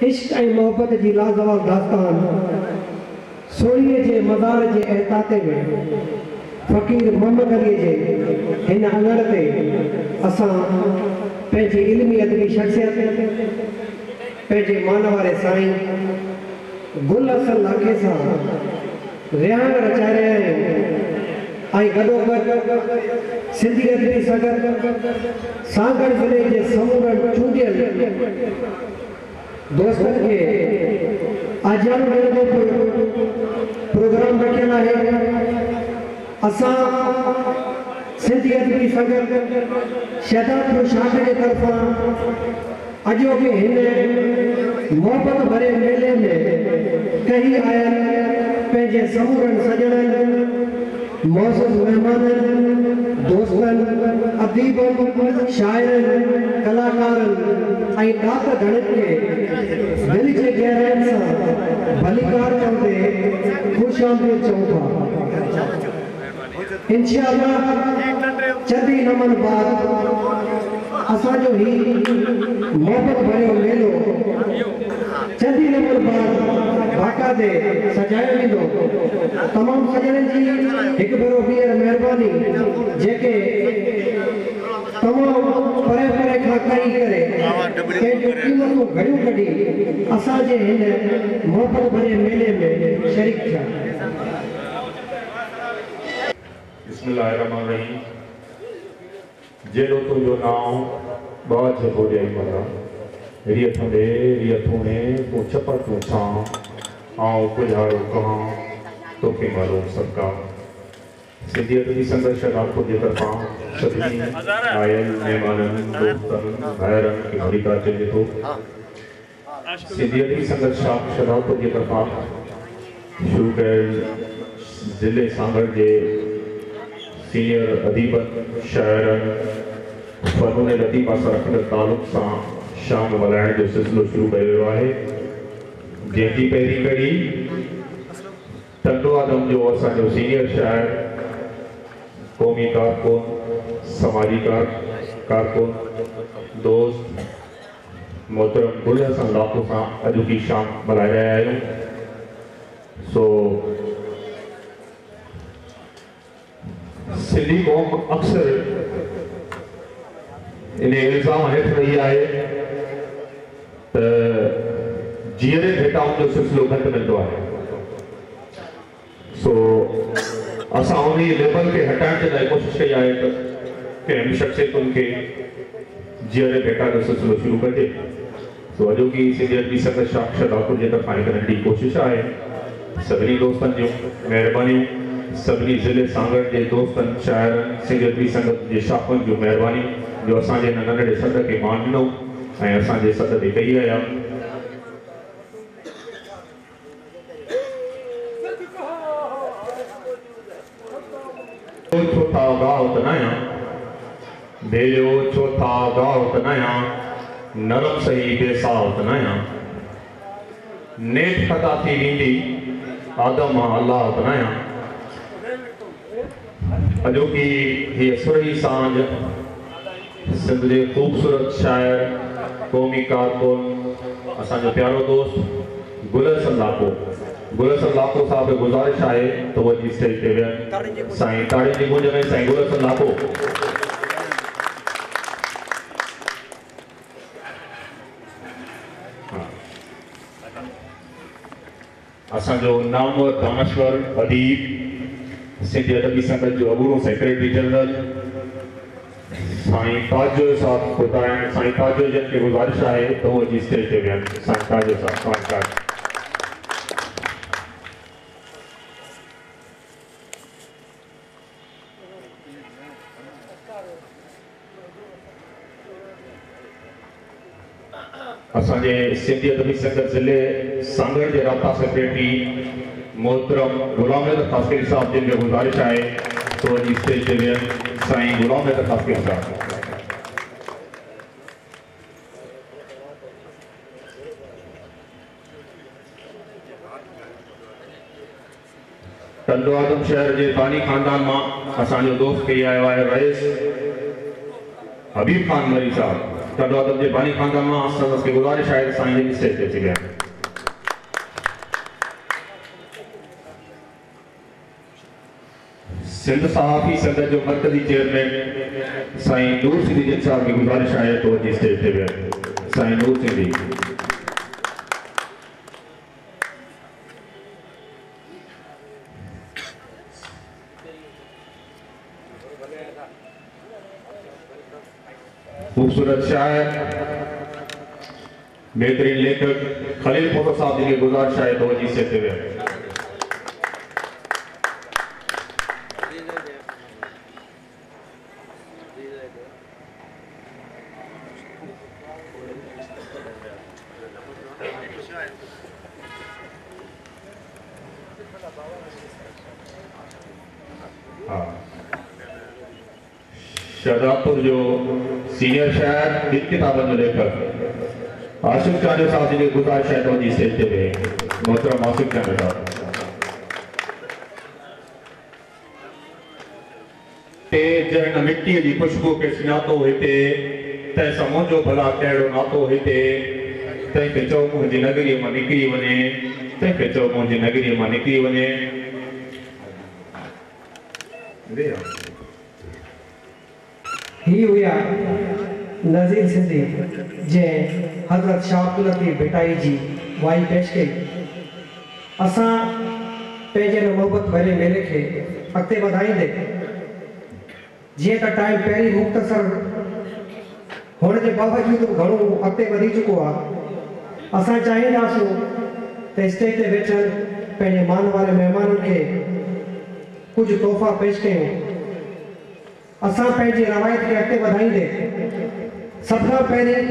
इश्क ऐं मोहब्बत जी लाजवाब दास्तान सोणीअ जे मज़ार जे एहताते में फ़कीर मोहम्मद अली जे हिन अङण ते असां पंहिंजी इल्मी अदबी शख़्सियत पंहिंजे मान वारे साईं गुल असल लाखे सां रिहान रचाए रहिया आहियूं ऐं गॾोगॾु सिंधी अदबी सगर सागर ज़िले जे समूरनि चूंडियल दोस्तन के आजान में प्रोग्राम रखियल है। असा सिंधी अदबी सगर शहदादपुर शाख के तरफा अजो के हिन मोहब्बत भरे मेले में कई आयल पंहिंजे समूरन सजणन मौजूद मेहमानन दोस्तन अदीबन शायरन कलाकारन ऐं ॾात धड़क के दिल के गहराइनि सां भलीकार चवंदे ख़ुश आमदीद चऊं था। इंशाअल्लाह चंदी नमन बाद असांजो ही मोहब्बत भरियो मेलो चंदी नमन बाद बाक़ाइदे सजायो वेंदो। तमाम सजणनि जी हिकु भेरो ॿीहर महिरबानी जेके तमाम परे परे खां कई करे पंहिंजूं क़ीमतूं घड़ियूं कढी असांजे हिन मोहब्बत भरे मेले में शरीक थिया। बिस्मिल्लाहिर्रहमानिर्रहीम। जेॾो तुंहिंजो नाम बाज हो ॾेई मला रियथूं ने तूं चपर तूं छां आऊं पुॼारो कहां तोखे मारो सरकार। सिंधी अदबी संघर्ष शहदादपुर जे तरफ़ां सभिनी आयल महिमाननि दोस्तनि भाइरनि खे भलीकार चइजे थो। सिंधी अदबी संघर्ष शहदादपुर जे तरफ़ां शुरू कयल ज़िले सांगड़ जे सीनियर अदीबन शाइरनि फ़नून लतीफ़ा सां रखंदड़ तालुक़ सां शाम मल्हाइण जो सिलसिलो शुरू कयो वियो आहे, जंहिंजी पहिरीं कड़ी टंडो आदम जो असांजो सीनियर शाइर क़ौमी कारकुन समाजी कारकुन दोस्त मोहतरम गुल हसन लाखो सां अॼु की शाम मल्हाए रहिया आहियूं। सो सिंधी क़ौम अक्सर इन इल्ज़ाम हेठि रही आहे त जीअरे भेटाउनि जो सिलसिलो घटि मिलंदो आहे। सो असां उन लेवल खे हटाइण जे लाइ कोशिशि कई आहे त कंहिं शख़्सियतुनि खे जीअरे भेटा जो सिलसिलो शुरू कजे। सो अॼोकी सिंधी अदबी संघर्ष शहदादपुर जे तरफ़ां हिकु नंढी कोशिशि आहे। सभिनी दोस्तनि जूं महिरबानियूं, सभिनी ज़िले सांगड़ जे दोस्तनि शाइरनि सिंधी अदबी संघर्ष जे शाखुनि जूं महिरबानियूं जो असांजे हिन नंढड़े सॾ खे मान ॾिनो ऐं असांजे सॾ ते कई आया। चौथा गाओ त नया बेलियो चौथा गाओ त नया नरम सही बेसाओ त नया नेठ खता थी वेंदी आदम अल्लाह त नया। अॼोकी हीअ सुरही सांझ सिंध जे ख़ूबसूरत शाइर क़ौमी कारकुन असांजो प्यारो दोस्त गुल हसन लाखो साहब गुज़ारिश आहे त उहो जी स्टेज ते वियनि। साईं ताड़ी जी गूंज में साईं गुल हसन लाखो। असांजो नामवर दानश्वर अदीब सिंधी अदबी संघर्ष जो अबूरो सेक्रेटरी जनरल साईं ताजो साहब ॿुधाइण साईं ताजो जन खे गुज़ारिश आहे त उहो जी स्टेज ते वियनि। साईं ताजो साहब असांजे सिंधी अदबी संघर्ष ज़िले सांगड़ के राब्ता सेक्रेटरी मोहतरम गुलाम हैदर ख़ासकरी साहब जिन खे गुज़ारिश आहे तो जी स्टेज ते वियनि। साईं गुलाम हैदर ख़ासकरी साहब। टंडो आदम शहर के बानी खानदान में असांजो दोस्त कई आयो आहे रईस हबीब खान मरी साहब। चंडो अदब जे बानी खानदान मां संदस के गुजारिश आहे साईं जी स्टेज ते अची विया सिंध सहाफ़ी संघ जो मरकज़ी चेयरमैन साईं नूर सिंधी जन साहब की गुजारिश आहे तो अची स्टेज ते विया साईं नूर सिंधी खूबसूरत शायर बेहतरीन लेखक खलील फोटो साहब जी की गुजारिश है तो जी से हुए शाहजहांपुर जो सीनियर शायर इन किताबन जो लेखक आशिफ चांडो साहब जी की गुजारिश है तो जी स्टेज पे मोहतरम आशिफ चांडो साहब ते जन मिट्टी की खुशबू के सुञातो हिते तंहिंसां मुंहिंजो भला कहिड़ो नातो हिते तंहिंखे चओ मुंहिंजी नगरीअ मां निकिरी वञे तंहिंखे चओ मुंहिंजी नगरीअ मां निकिरी वञे ही हुआ नज़ीर सिंधी जे हज़रत शाह अब्दुल लतीफ़ भिटाई जी वाई पेश कई असां पंहिंजे मोहब्बत भरे मेले खे अॻिते वधाईंदे जीअं त टाइम पहिरीं मुख़्तसर होने के बावजूद घणो अॻिते वधी चुको आहे असां चाहींदासूं त स्टेज ते वेठल पंहिंजे मान वारे महिमाननि खे कुझु तोहफ़ा पेश कयूं असां पंहिंजी रवायत खे अॻिते वधाईंदे सभु पहिरीं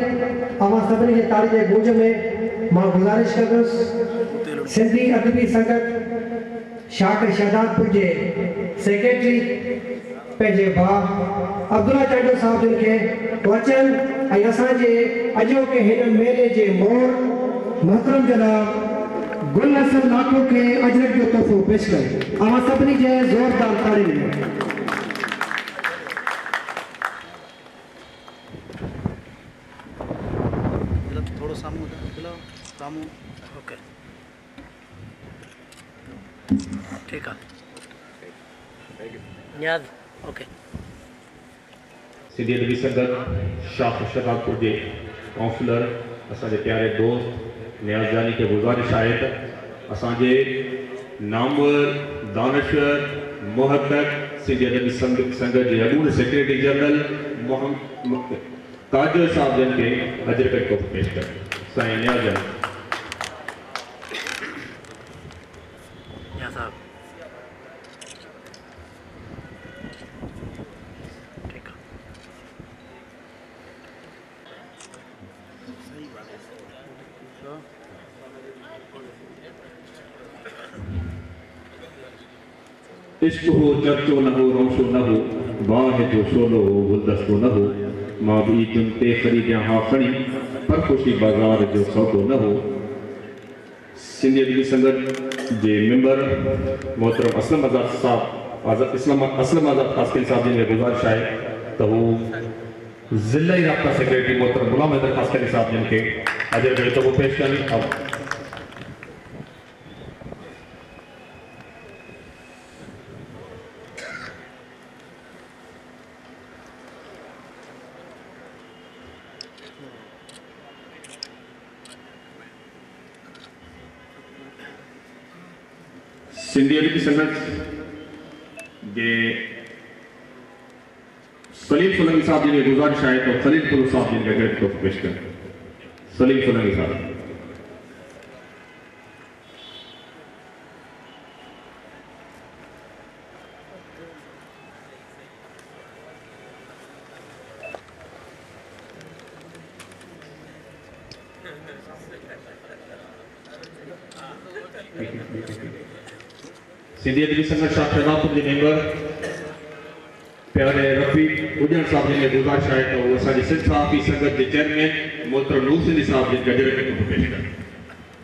अवां सभिनी जे ताड़ी जे गूंज में मां गुज़ारिश कंदुसि सिंधी अदबी संगत शाख शहजादपुर जे सेक्रेटरी पंहिंजे भाउ अब्दुल्ला चांडो साहब जिन खे वचन ऐं असांजे अॼोके हिन मेले जे मोड़ मोहतरम जनाब गुल हसन लाखो खे अजरक जो तोहफ़ो पेश करे अवां सभिनी जे ज़ोरदार ताड़ी ॾियो थोड़ा सामू ओके ठीक है याद ओके सिंधी अदबी संगत शाख शहजादपुर के काउंसलर असांजे प्यारे दोस्त नियाज़ जानी के गुजारिश आहे त असांजे नामवर दानश्वर मुहक़क़ सिंधी अदबी संगत के अॻूणे सेक्रेटरी जनरल काजल साहब जन के अजरक को पेश कर साईं नियाज़ जानी इश्क हो चर्चो न हो रोशो न हो बाह जो शोलो हो गुलदस्तो न हो मां भी जुमते खरीदिया हाँ खड़ी पर खुशी बाजार जो सौदो न हो सिंधी अदबी संगत जे मेंबर मोहतरम असलम आज़ाद साहब असलम आज़ाद खासकिन साहब जी ने गुजारिश है तो वो ज़िला राब्ता सेक्रेटरी मोहतरम गुलाम हैदर खासकिन साहब जिन के अजय तो वो पेश करें सिंधी अदबी संगत जे सलीम सोलंकी साहब जी ने गुजारिश है तो खलील फुल साहब जी ने को पेश कर सलीम सोलंकी साहब सिंधी अदबी संगत शाह शहजादपुर के मेंबर प्यारे रफीक उजन साहब जी ने गुजारिश है तो वो सारी सिंध सहाफ़ी संगत के चेयरमैन मोहतरम नूर सिंधी साहब जी गजर को पेश कर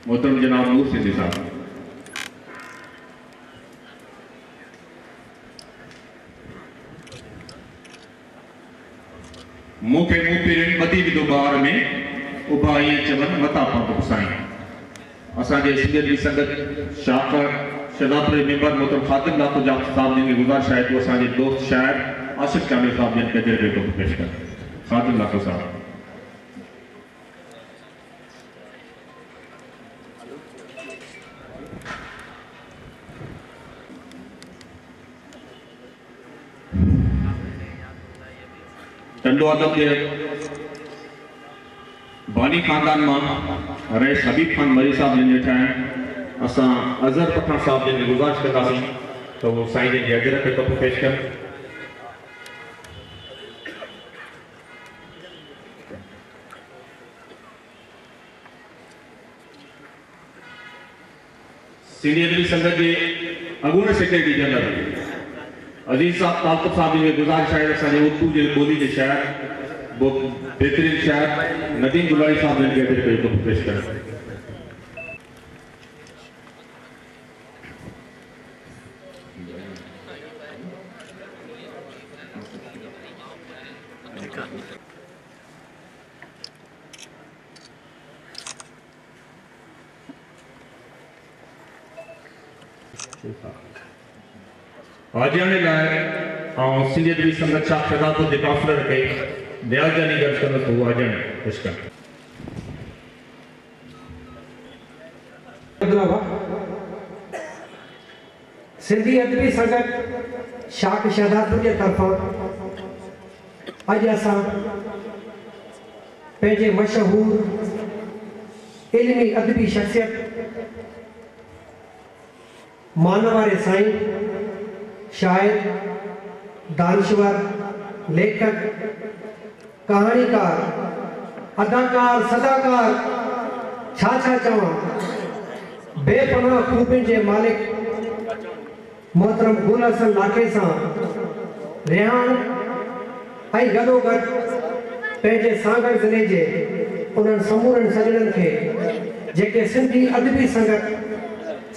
मोहतरम जनाब नूर सिंधी साहब मूंखे मूं पीरियड ॿधी विधो ॿार में उभा ईअं चवनि मता पंप साईं। असांजे सिंधियत जी संगत शाख शहदादपुर मेंबर मोहतरम खातिम लातो जाफ़र साहब जी की गुज़ारिश है तो असांजे दोस्त शायर आसिफ कामिल साहब जन के तजर्बे को पेश कर। खातिम लातो साहब। टंडो अदब के बानी खानदान मां रईस हबीब खान मरी साहब जिन वेठा आहिनि। असां अज़हर पठान साहब जिन गुज़ारिश कंदासीं तो वो साईं जन जे अजर खे तोहफ़ो पेश कर। सीनियर अदबी संगत के अगून सेक्रेटरी जनरल अजीज साहब तालुक साहब जी गुज़ारिश है असांजे उर्दू जे ॿोली जे शायर बेहतरीन शायर नदीम गुलारी साहब जिन खे अजर खे तोहफ़ो पेश कर। आजाने लाए और सिंधियत जी संगत शाख शहदादपुर जे काफ़िले के न्याज जानी गर्ज करने तो आजाने पेश कर। सिंधी अदबी संगत शाख शहदादपुर के तरफा अज असां पंहिंजे मशहूर इल्मी अदबी शख्सियत मानवारे साईं शायर दानश्वर लेखक कहानीकार अदाकार सदाकार छा चवां बेपनाह खूबियुनि जे मालिक मोहतरम गुल हसन लाखे सां रिहान ऐं गॾोगॾु पंहिंजे सागर ज़िले जे उन्हनि समूरनि सजणनि खे जेके सिंधी अदबी संगत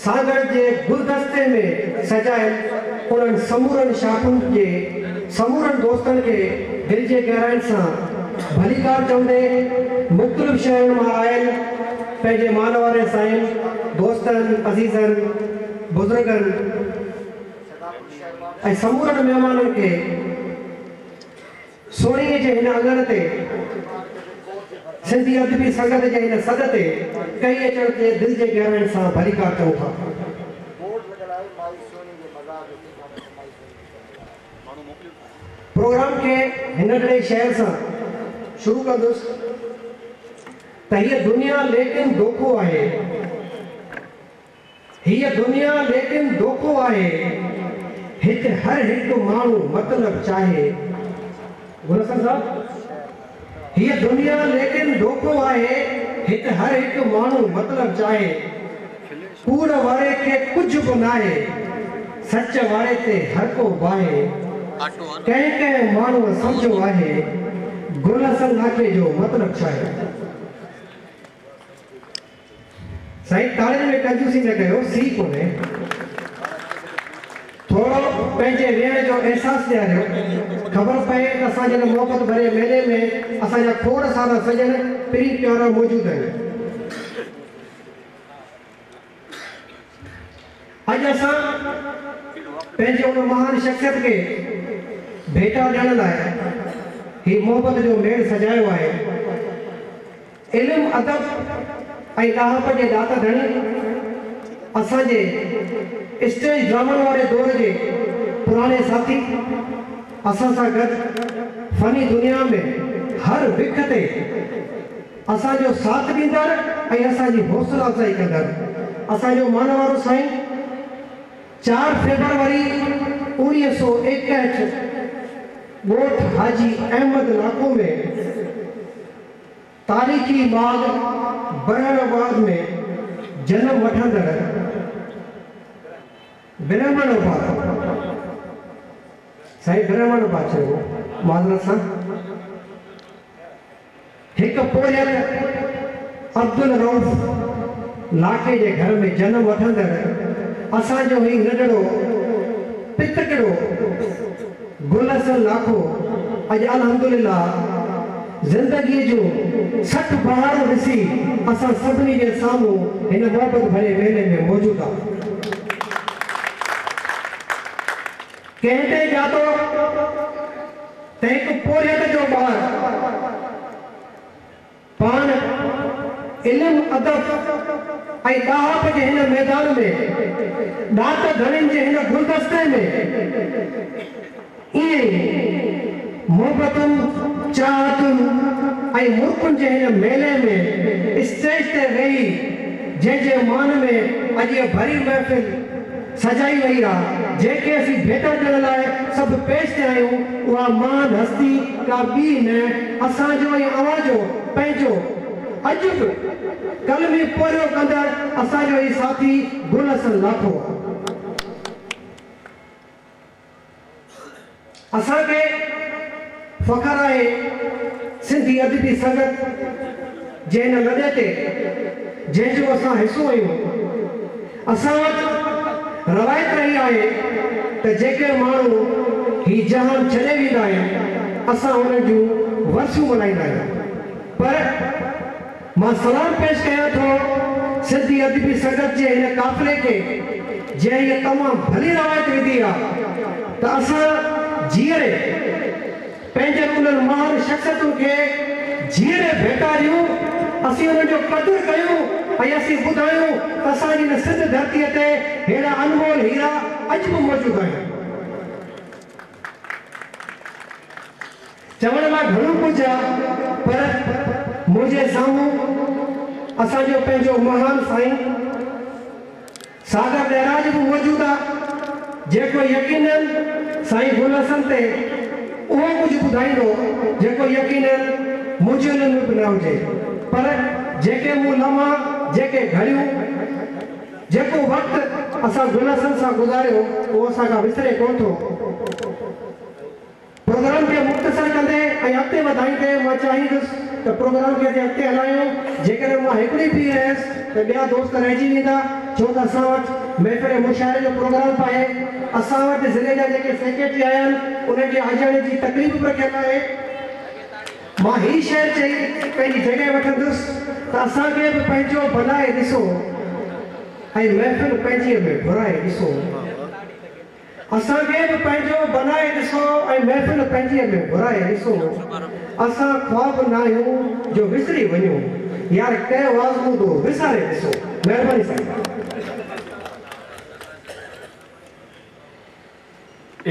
सागर जे गुलदस्ते में सजायल उन्हनि समूरनि शाखुनि जे समूरनि दोस्तनि खे दिल जे गहराइनि सां भलीकार चवंदे मुख़्तलिफ़ शहरनि मां आयल पंहिंजे मान वारे साईं दोस्तनि अज़ीज़नि बुज़ुर्गनि ऐं समूरनि महिमाननि खे सोणीअ जे हिन अङण ते सिंधी अदबी संगत जे हिन सद ते कई अचण ते दिल जे गहराइनि सां भलीकार चऊं था। प्रोग्राम के हिनड़े शहर से शुरू कंदुसि त हीअ दुनिया लेकिन धोखो आहे। हीअ दुनिया लेकिन धोखो आहे हिते हर हिकु माण्हू मतलब चाहे। गुलशन साहब हीअ दुनिया लेकिन धोखो आहे हिते हर हिकु माण्हू मतलब चाहे। कूड़ वारे खे कुझु बि नाहे सच वारे ते हर को बाहे। कंहिं माण्हू सम्झो आहे गुल हसन लाखे जो मतलब छा आहे। साईं ताड़ियुनि में कंजूसी न कयो सी कोन्हे थोरो पंहिंजे वेहण जो एहसास ॾियारियो ख़बर पए त असांजे मोहब्बत भरे मेले में असांजा खोड़ सारा सजण पिरी प्यारा मौजूद आहिनि। अॼु असां पंहिंजे उन महान शख्सियत खे भेटा ॾियण लाइ ही मोहब्बत जो मेड़ सजायो आहे। इल्म अदब ऐं लाहप जे दात धणी असांजे स्टेज ड्रामनि वारे दौर जे पुराने साथी असां सां गॾु फनी दुनिया में हर विख ते असांजो साथ ॾींदड़ ऐं असांजी हौसला अफ़ज़ाई कंदड़ असांजो मान वारो साईं 4 फरवरी 1961 ॻोठ हाजी अहमद लाखो में तारीख़ी बाग बरहनाबाद में जन्म वठंदड़ ब्रह्मणोपात साईं ब्रह्मणोपात चयो माज़रत सां हिकु पोयत अब्दुल रऊफ़ लाखे जे घर में जन्म वठंदड़ असांजो ही नंढड़ो पितकड़ो गुल हसन लाखो अॼु अल्हम्दुलिल्लाह ज़िंदगी जो सठ बहार ॾिसी असां सभिनी जे साम्हूं हिन मोहबत भरे मेले में मौजूद आहे। कंहिं ते जातो त हिकु पोरियत जो ॿार पाण इल्म अदब ऐं ॾाहप जे हिन मैदान में ॾात घणनि जे हिन गुलदस्ते में ईअं मोहबतुनि चाहतुनि ऐं मुल्कुनि जे हिन मेले में स्टेज ते वेही जंहिंजे मान में अॼु इहा भरी महफ़िल सजाई वई आहे, जंहिंखे असीं भेट ॾियण लाइ सभु पेश थिया आहियूं, उहा महान हस्ती का ॿी न असांजो ऐं अवांजो पंहिंजो अॼु बि कलमी पोरियो कंदड़ असांजो ई साथी गुल हसन लाखो आहे। असांखे फ़ख्रु आहे सिंधी अदबी संगत जे हिन लॾे ते जंहिंजो असां हिसो आहियूं। असां वटि रवायत रही आहे त जेके माण्हू ही जहान छॾे वेंदा आहिनि असां उन्हनि जूं वरसूं मल्हाईंदा आहियूं। पर मां सलाम पेश कयां थो सिंधी अदबी संगत जे हिन काफ़िले खे जंहिं हीअ तमामु भली रवायत विधी आहे त असां जीअरे पंहिंजनि उन्हनि महान शख़्सियतुनि खे जीअरे भेटारियूं, असीं उन्हनि जो क़दुरु कयूं ऐं असीं ॿुधायूं त असांजी हिन सिंध धरतीअ ते अहिड़ा अनमोल हीरा अॼु बि मौजूदु आहिनि। चवण लाइ घणो कुझु आहे, पर मुंहिंजे साम्हूं असांजो पंहिंजो महान साईं सागर ॾैराज बि मौजूदु आहे, जेको यकीनन साईं गुल हसन ते उहो कुझु ॿुधाईंदो जेको यकीनन मुंहिंजे में बि न हुजे। पर जेके मूं लम्हा, जेके घड़ियूं, जेको वक़्तु असां गुल हसन सां गुज़ारियो उहो असांखां विसरे कोन थो। प्रोग्राम खे मुख़्तसर कंदे ऐं अॻिते वधाईंदे मां चाहींदुसि त प्रोग्राम खे अॻिते हलायूं। जेकॾहिं मां हिकिड़ी बि रहियसि त ॿिया दोस्त रहिजी वेंदा, छो त असां वटि महफ़िल मुशाइरे जो प्रोग्राम आहे। असां वटि ज़िले जा जेके सेक्रेटरी आया आहिनि उन्हनि खे अचण जी तकलीफ़ बि रखियलु आहे। मां ही शइ चई पंहिंजी जॻह वठंदुसि त असांखे बि पंहिंजो बनाए ॾिसो ऐं महफ़िल पंहिंजीअ में घुराए ॾिसो। असांखे बि पंहिंजो बनाए ॾिसो ऐं महफ़िल पंहिंजीअ में घुराए ॾिसो। असां ख्वाब न आहियूं जो विसरी वञूं, यार कंहिं आज़मूदो विसारे ॾिसो। महिरबानी साईं।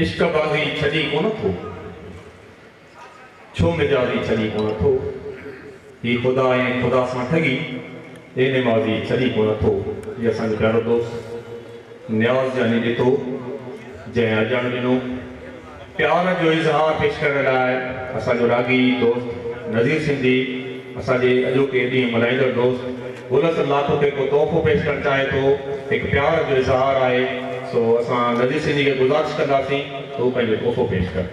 इश्क बाज़ी छॾी कोन थो, छो मिजाज़ी छॾी कोन थो, ही ख़ुदा ऐं ख़ुदा सां ठगी ए नमाज़ी छॾी कोन थो। ये असांजो प्यारो दोस्त न्याज़ जानी ॾिठो जंहिं अॼण ॾिनो प्यार जो इज़हार पेश करण लाइ असांजो रागी दोस्त नज़ीर सिंधी असांजे अॼोके ॾींहुं मल्हाईंदड़ दोस्त गुल हसन लाखो खे को तोहफ़ो पेश करणु चाहे थो, हिकु प्यार जो इज़हार आहे। सो असां नज़ीर सिंधी खे गुज़ारिश कंदासीं तो पंहिंजो तोहफ़ो पेश कर।